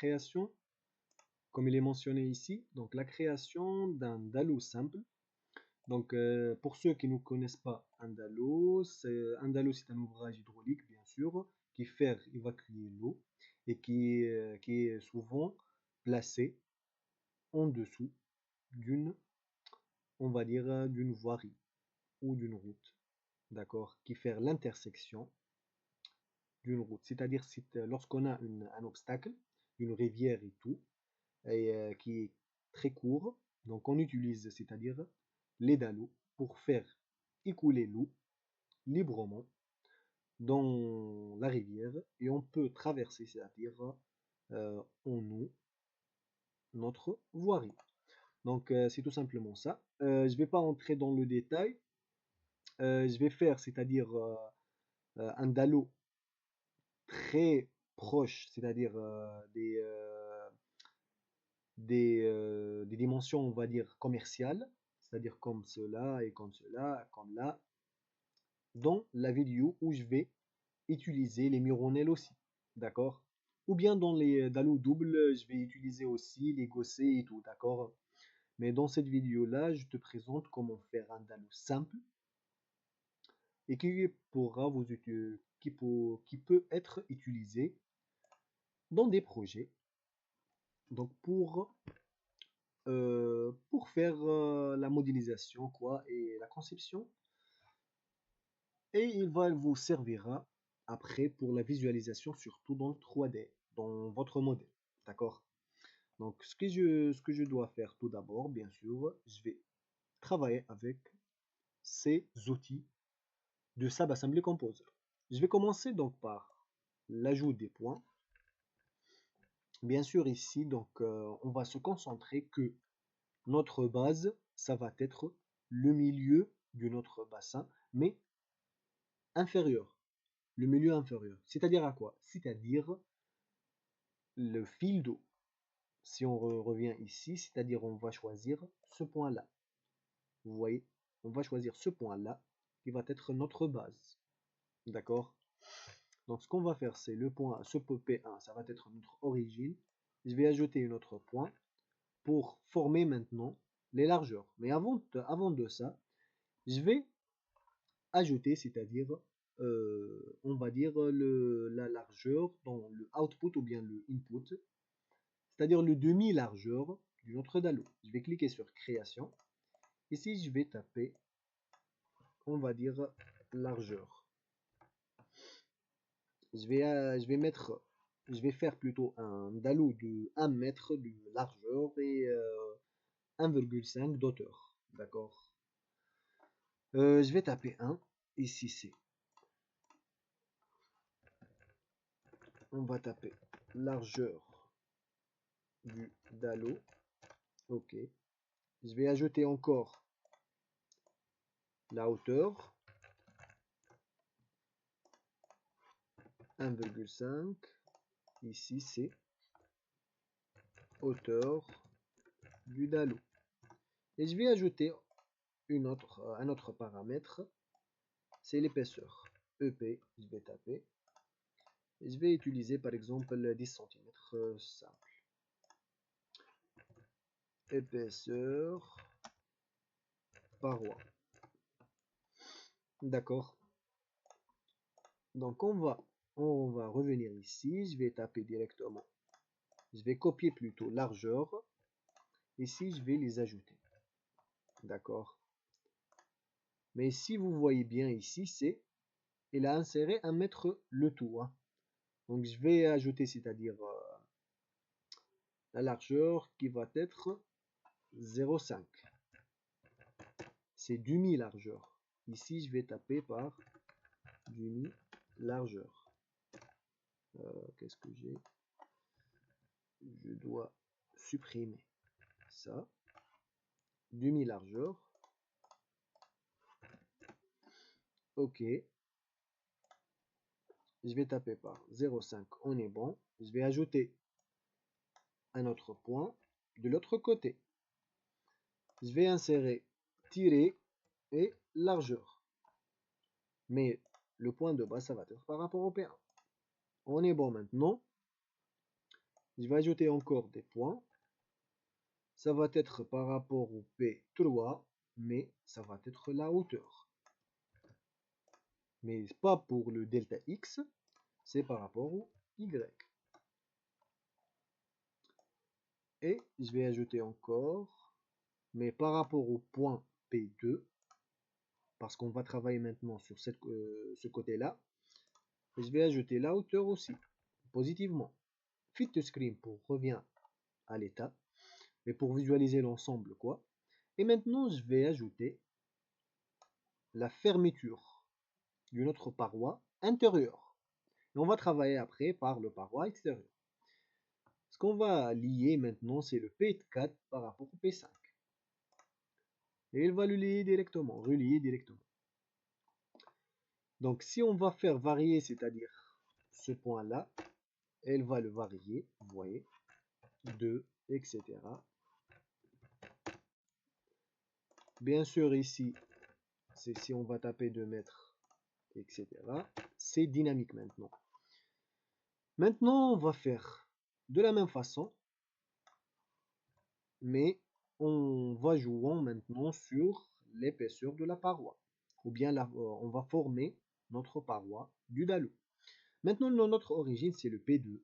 création, comme il est mentionné ici, donc la création d'un DALO simple. Donc, pour ceux qui ne connaissent pas un DALO, un DALO, c'est un ouvrage hydraulique, bien sûr, qui fait évacuer l'eau et qui est souvent placé en dessous d'une, on va dire, d'une voirie ou d'une route, d'accord, qui fait l'intersection d'une route. C'est-à-dire lorsqu'on a un obstacle, une rivière et tout, et qui est très court, donc on utilise, c'est-à-dire les dallos pour faire écouler l'eau librement dans la rivière et on peut traverser, c'est-à-dire en eau, notre voirie. Donc c'est tout simplement ça. Je ne vais pas entrer dans le détail. Je vais faire, c'est-à-dire un dallo très proche, c'est-à-dire des dimensions, on va dire, commerciales, c'est-à-dire comme cela et comme cela, comme là, dans la vidéo où je vais utiliser les Muronel aussi, d'accord? Ou bien dans les dallos doubles, je vais utiliser aussi les gossets et tout, d'accord? Mais dans cette vidéo-là, je te présente comment faire un dallo simple et qui peut être utilisé dans des projets. Donc pour faire la modélisation quoi et la conception et il va vous servira après pour la visualisation surtout dans le 3D dans votre modèle, d'accord? Donc ce que je dois faire tout d'abord, bien sûr, je vais travailler avec ces outils de Sab Assembly Composer. Je vais commencer donc par l'ajout des points. Bien sûr ici donc on va se concentrer que notre base, ça va être le milieu de notre bassin, mais inférieur. Le milieu inférieur. C'est-à-dire à quoi? C'est-à-dire le fil d'eau. Si on revient ici, c'est-à-dire on va choisir ce point-là. Vous voyez? On va choisir ce point-là qui va être notre base. D'accord? Donc ce qu'on va faire, c'est le point, ce P1, ça va être notre origine. Je vais ajouter un autre point pour former maintenant les largeurs. Mais avant de ça, je vais ajouter, c'est-à-dire, on va dire, la largeur dans le output ou bien le input, c'est-à-dire le demi-largeur du notre dallo. Je vais cliquer sur création. Ici, je vais taper, on va dire, largeur. Je vais faire plutôt un dallo de 1 mètre de largeur et 1,5 d'auteur. D'accord. Je vais taper 1. Ici, c'est. On va taper largeur du dallo. Ok. Je vais ajouter encore la hauteur. 1,5. Ici, c'est hauteur du dallo. Et je vais ajouter un autre paramètre. C'est l'épaisseur. EP, je vais taper. Et je vais utiliser par exemple 10 cm simple. Épaisseur paroi. D'accord. Donc on va revenir ici. Je vais taper directement. Je vais copier plutôt largeur. Ici, je vais les ajouter. D'accord. Mais si vous voyez bien ici, il a inséré 1 mètre le tout. Hein. Donc je vais ajouter, c'est-à-dire la largeur qui va être 0,5. C'est demi-largeur. Ici, je vais taper par demi-largeur. Qu'est-ce que j'ai? Je dois supprimer ça. Demi-largeur. Ok. Je vais taper par 0,5. On est bon. Je vais ajouter un autre point de l'autre côté. Je vais insérer tiret et largeur. Mais le point de bas, ça va être par rapport au P1. On est bon maintenant. Je vais ajouter encore des points. Ça va être par rapport au P3, mais ça va être la hauteur. Mais pas pour le delta X, c'est par rapport au Y. Et je vais ajouter encore, mais par rapport au point P2, parce qu'on va travailler maintenant sur ce côté-là, je vais ajouter la hauteur aussi, positivement. Fit to screen pour revient à l'état, et pour visualiser l'ensemble, quoi. Et maintenant, je vais ajouter la fermeture d'une autre paroi intérieure. Et on va travailler après par le paroi extérieur. Ce qu'on va lier maintenant, c'est le P4 par rapport au P5. Et il va le lier directement, relier directement. Donc si on va faire varier, c'est-à-dire ce point-là, elle va le varier, vous voyez, 2, etc. Bien sûr ici, c'est si on va taper 2 mètres, etc. C'est dynamique maintenant. Maintenant, on va faire de la même façon, mais on va jouer maintenant sur l'épaisseur de la paroi. Ou bien on va former notre paroi du dallot. Maintenant, notre origine, c'est le P2.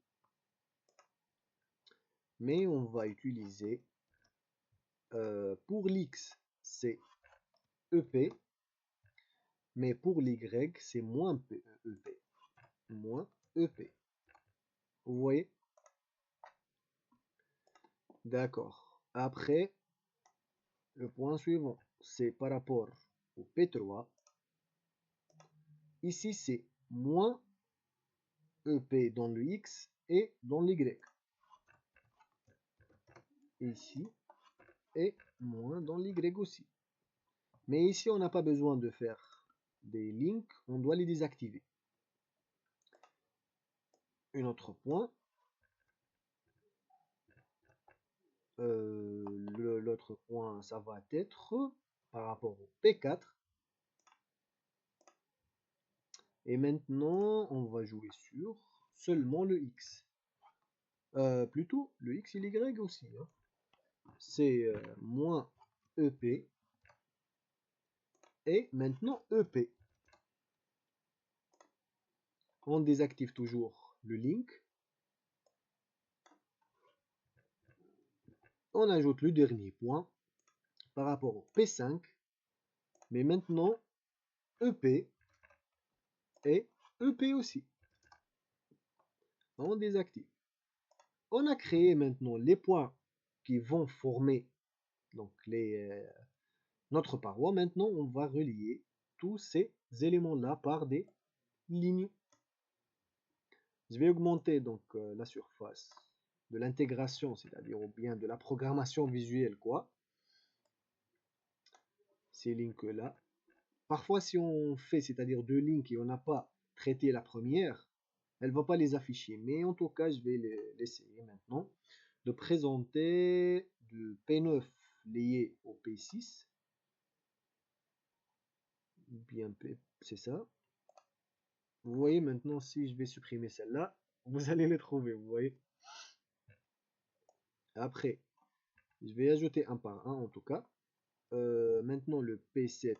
Mais on va utiliser, pour l'X, c'est EP. Mais pour l'Y, c'est moins EP. Moins EP. Vous voyez? D'accord. Après, le point suivant, c'est par rapport au P3. Ici, c'est moins EP dans le X et dans l'Y. Ici, et moins dans l'Y aussi. Mais ici, on n'a pas besoin de faire des links, on doit les désactiver. Un autre point, l'autre point, ça va être par rapport au P4. Et maintenant, on va jouer sur seulement le X. Plutôt le X et l'Y aussi. Hein. C'est moins EP. Et maintenant EP. On désactive toujours le link. On ajoute le dernier point par rapport au P5. Mais maintenant, EP et EP aussi. On désactive. On a créé maintenant les points qui vont former donc notre paroi. Maintenant, on va relier tous ces éléments-là par des lignes. Je vais augmenter donc la surface de l'intégration, c'est-à-dire ou bien de la programmation visuelle, quoi. Ces links-là. Parfois, si on fait, c'est-à-dire deux links et on n'a pas traité la première, elle ne va pas les afficher. Mais en tout cas, je vais l'essayer maintenant de présenter du P9 lié au P6. Bien, c'est ça. Vous voyez maintenant, si je vais supprimer celle-là, vous allez les trouver, vous voyez. Après, je vais ajouter un par un en tout cas. Maintenant le P7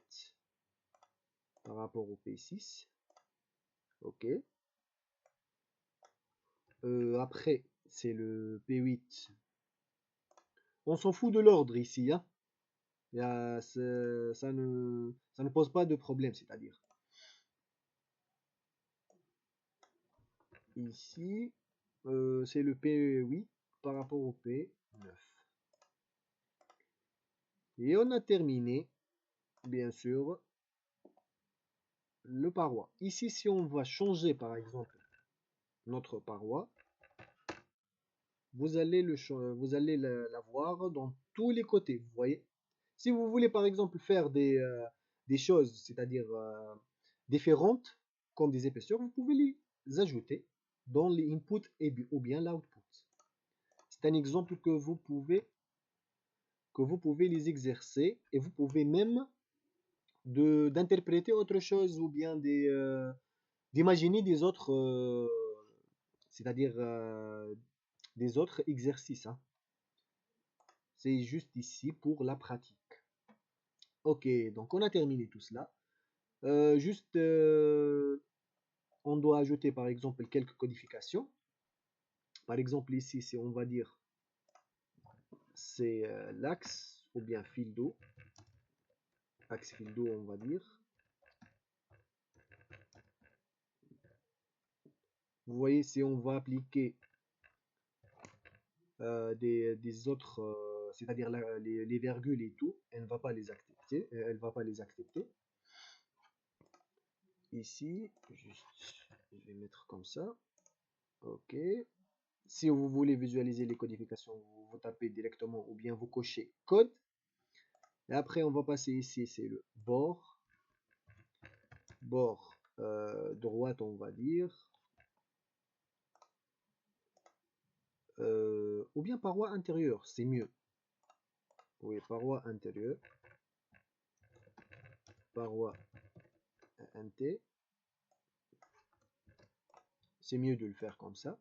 par rapport au P6. Ok. Après, c'est le P8. On s'en fout de l'ordre ici. Hein. Ça ne pose pas de problème, c'est-à-dire. Ici, c'est le P8 par rapport au P9. Et on a terminé, bien sûr, le paroi. Ici, si on va changer, par exemple, notre paroi, vous allez la voir dans tous les côtés, vous voyez. Si vous voulez, par exemple, faire des choses, c'est-à-dire différentes, comme des épaisseurs, vous pouvez les ajouter dans les inputs ou bien l'output. C'est un exemple que vous pouvez les exercer et vous pouvez même d'interpréter autre chose ou bien d'imaginer des autres, c'est-à-dire des autres exercices, hein. C'est juste ici pour la pratique. Ok, donc on a terminé tout cela. Juste, on doit ajouter par exemple quelques codifications. Par exemple ici, c'est on va dire c'est l'axe ou bien fil d'eau. Axe fil d'eau, on va dire. Vous voyez, si on va appliquer des autres, c'est-à-dire les virgules et tout, elle ne va pas les accepter. Elle va pas les accepter. Ici, juste, je vais mettre comme ça. Ok. Si vous voulez visualiser les codifications, vous tapez directement ou bien vous cochez code. Et après, on va passer ici, c'est le bord. Bord droite, on va dire. Ou bien paroi intérieure, c'est mieux. Oui, paroi intérieure. Paroi int. C'est mieux de le faire comme ça.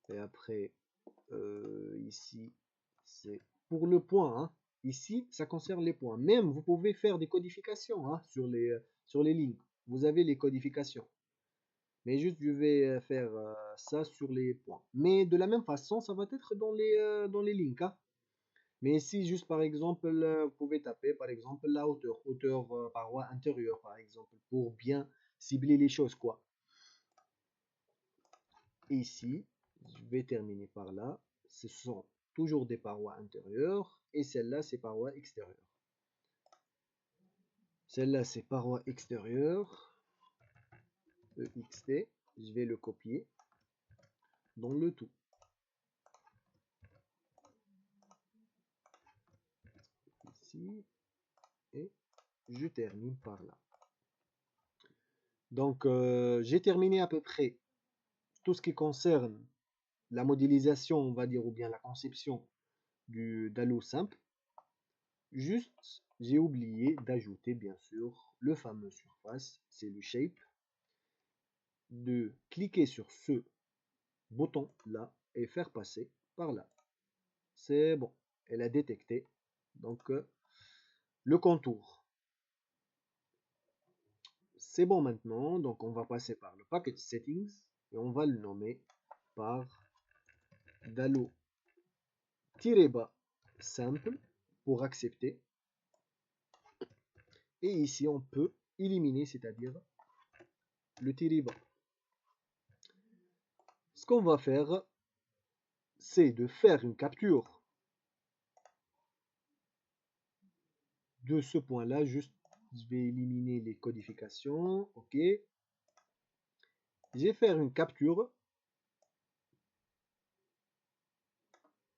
Et après, ici, c'est pour le point, hein. Ici, ça concerne les points. Même, vous pouvez faire des codifications, hein, sur les lignes. Vous avez les codifications. Mais juste, je vais faire ça sur les points. Mais de la même façon, ça va être dans les lignes, hein. Mais ici, juste par exemple, vous pouvez taper par exemple la hauteur, hauteur paroi intérieure par exemple, pour bien cibler les choses, quoi. Et ici, je vais terminer par là. Ce sont toujours des parois intérieures et celle-là, c'est parois extérieures. Celle-là, c'est parois extérieures, EXT. Je vais le copier dans le tout. Ici, et je termine par là. Donc, j'ai terminé à peu près tout ce qui concerne la modélisation, on va dire, ou bien la conception du d'Halo simple. Juste, j'ai oublié d'ajouter, bien sûr, le fameux surface, c'est le shape, de cliquer sur ce bouton là et faire passer par là. C'est bon, elle a détecté donc le contour. C'est bon maintenant, donc on va passer par le package settings et on va le nommer par Dalo-bas simple pour accepter. Et ici on peut éliminer, c'est-à-dire le tiré bas. Ce qu'on va faire, c'est de faire une capture de ce point-là. Juste, je vais éliminer les codifications. Ok. Je vais faire une capture.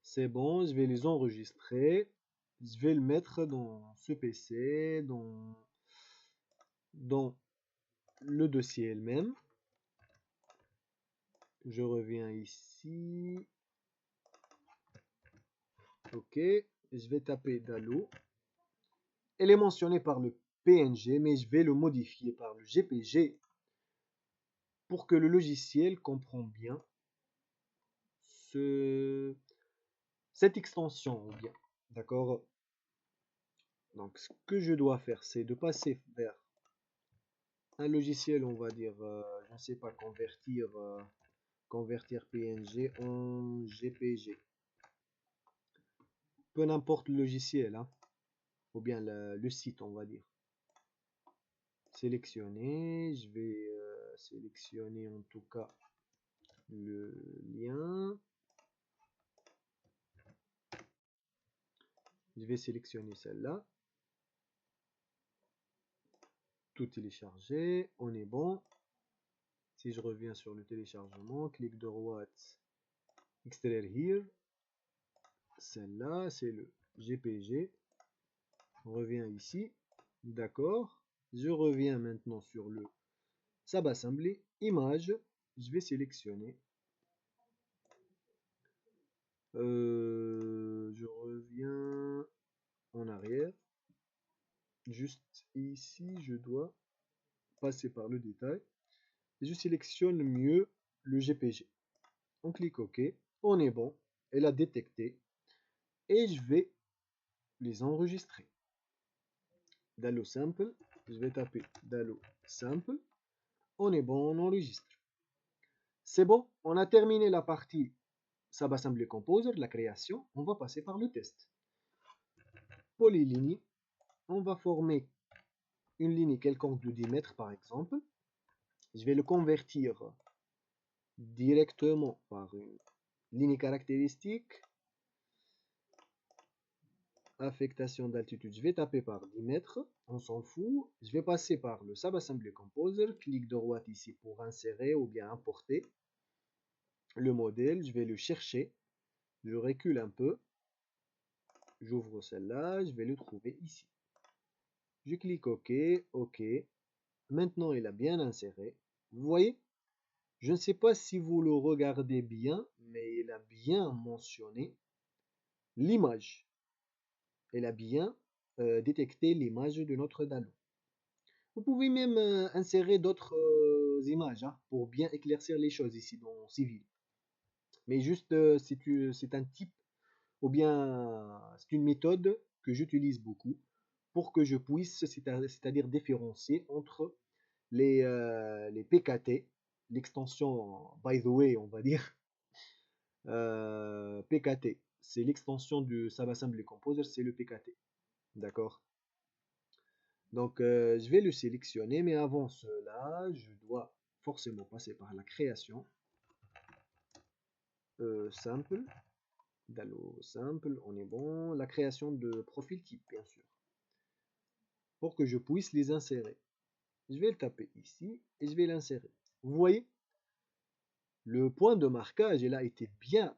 C'est bon, je vais les enregistrer. Je vais le mettre dans ce PC, dans le dossier elle-même. Je reviens ici. Ok. Je vais taper Dalo. Elle est mentionnée par le PNG, mais je vais le modifier par le GPG pour que le logiciel comprenne bien cette extension. Bien, d'accord. Donc, ce que je dois faire, c'est de passer vers un logiciel, on va dire, je ne sais pas, convertir PNG en GPG. Peu n'importe le logiciel, hein, ou bien le site, on va dire. Sélectionner, je vais sélectionner en tout cas le lien. Je vais sélectionner celle-là. Tout télécharger, on est bon. Si je reviens sur le téléchargement, clic droite, extraire here. Celle-là, c'est le GPG. On revient ici. D'accord. Je reviens maintenant sur le subassembly, image. Je vais sélectionner. Je reviens en arrière. Juste ici, je dois passer par le détail. Et je sélectionne mieux le GPG. On clique OK. On est bon. Elle a détecté. Et je vais les enregistrer. Dalo Simple. Je vais taper Dalo Simple. On est bon, on enregistre. C'est bon, on a terminé la partie Subassembly Composer, la création. On va passer par le test. Polyligne. On va former une ligne quelconque de 10 mètres par exemple. Je vais le convertir directement par une ligne caractéristique. Affectation d'altitude, je vais taper par 10 mètres, on s'en fout. Je vais passer par le Subassembly Composer, clic droit ici pour insérer ou bien importer le modèle. Je vais le chercher, je recule un peu, j'ouvre celle-là, je vais le trouver ici. Je clique OK, OK. Maintenant, il a bien inséré. Vous voyez, je ne sais pas si vous le regardez bien, mais il a bien mentionné l'image. Il a bien détecté l'image de notre Dalo. Vous pouvez même insérer d'autres images hein, pour bien éclaircir les choses ici dans Civil. Mais juste, c'est un type ou bien c'est une méthode que j'utilise beaucoup pour que je puisse, c'est-à-dire différencier entre les PKT, l'extension by the way, on va dire, PKT, c'est l'extension du Subassembly Composer, c'est le PKT, d'accord? Donc je vais le sélectionner, mais avant cela, je dois forcément passer par la création simple, Dalo simple, on est bon, la création de profil type bien sûr, pour que je puisse les insérer. Je vais le taper ici et je vais l'insérer. Vous voyez, le point de marquage il a été bien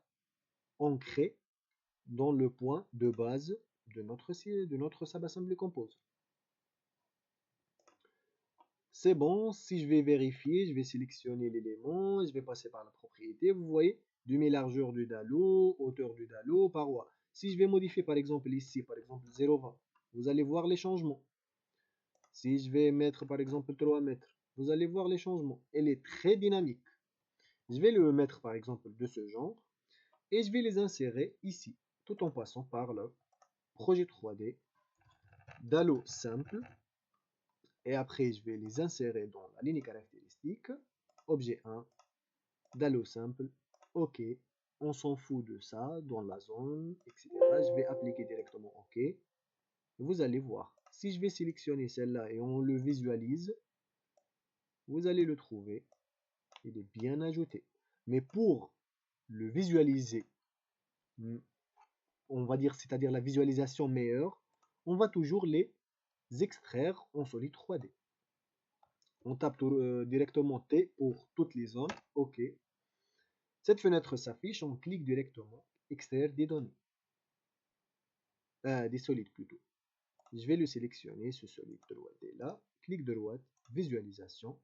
ancré dans le point de base de notre Subassembly Composer. C'est bon, si je vais vérifier, je vais sélectionner l'élément, je vais passer par la propriété, vous voyez, demi-largeur du Dalo, hauteur du Dalo, paroi. Si je vais modifier par exemple ici, par exemple 0,20, vous allez voir les changements. Si je vais mettre par exemple 3 mètres, vous allez voir les changements. Elle est très dynamique. Je vais le mettre par exemple de ce genre et je vais les insérer ici, tout en passant par le projet 3D, Dalo simple. Et après, je vais les insérer dans la ligne caractéristique. Objet 1, Dalo simple, OK. On s'en fout de ça, dans la zone, etc. Je vais appliquer directement OK. Vous allez voir. Si je vais sélectionner celle-là et on le visualise, vous allez le trouver. Il est bien ajouté. Mais pour le visualiser, on va dire, c'est-à-dire la visualisation meilleure, on va toujours les extraire en solide 3D. On tape directement T pour toutes les zones. OK. Cette fenêtre s'affiche, on clique directement extraire des données. Des solides plutôt. Je vais le sélectionner, ce solide droite est là. Clic droit, visualisation.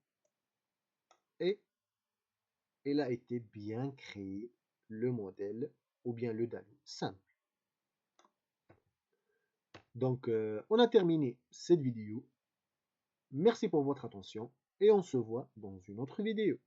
Et il a été bien créé, le modèle, ou bien le Dalo simple. Donc, on a terminé cette vidéo. Merci pour votre attention et on se voit dans une autre vidéo.